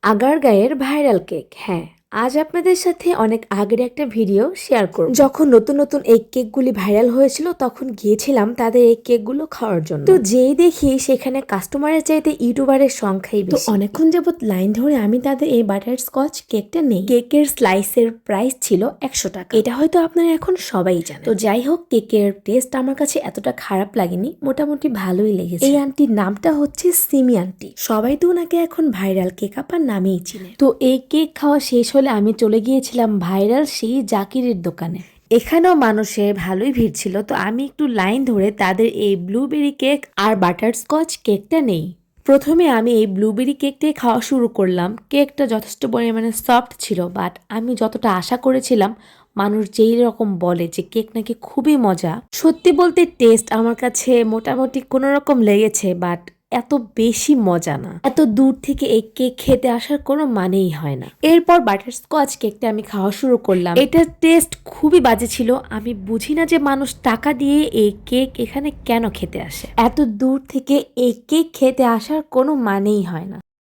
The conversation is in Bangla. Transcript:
আগারগাঁওয়ের ভাইরাল কেক। হ্যাঁ, আজ আপনাদের সাথে অনেক আগের একটা ভিডিও শেয়ার করব। যখন নতুন নতুন এই কেকগুলি ভাইরাল হয়েছিল তখন গিয়েছিলাম তাদের এই কেকগুলো খাওয়ার জন্য। তো যেই দেখি সেখানে কাস্টমারের চাইতে ইউটিউবারের সংখ্যাই বেশি। তো অনেকক্ষণ যাবত লাইন ধরে আমি তাদের এই বাটার স্কচ কেকটা নেই। কেকের স্লাইসের প্রাইস ছিল 100 টাকা। এটা হয়তো আপনারা এখন সবাই জানেন। তো যাই হোক, কেকের টেস্ট আমার কাছে এতটা খারাপ লাগেনি, মোটামুটি ভালোই লেগেছে। এই আন্টির নামটা হচ্ছে সিমি আন্টি। সবাই তো ওনাকে এখন ভাইরাল কেক আপার নামেই চিনে। তো এই কেক খাওয়া শেষ হলে আমি চলে গিয়েছিলাম ভাইরাল সেই জাকিরের দোকানে। এখানেও মানুষের ভালোই ভিড় ছিল, তো আমি একটু লাইন ধরে তাদের এই ব্লুবেরি কেক আর বাটারস্কচ কেকটা নেই। প্রথমে আমি এই ব্লুবেরি কেকটাই খাওয়া শুরু করলাম। কেকটা যথেষ্ট পরিমাণে সফট ছিল, বাট আমি যতটা আশা করেছিলাম, মানুষ যেই রকম বলে যে কেক নাকি খুবই মজা, সত্যি বলতে টেস্ট আমার কাছে মোটামুটি কোনো রকম লেগেছে, বাট এত বেশি মজা না। এত দূর থেকে এই কেক খেতে আসার কোনো মানেই হয় না। এরপর বাটারস্কচ কেকটা আমি খাওয়া শুরু করলাম। এটার টেস্ট খুবই বাজে ছিল। আমি বুঝি না যে মানুষ টাকা দিয়ে এই কেক এখানে কেন খেতে আসে। এত দূর থেকে এই কেক খেতে আসার কোনো মানেই হয় না।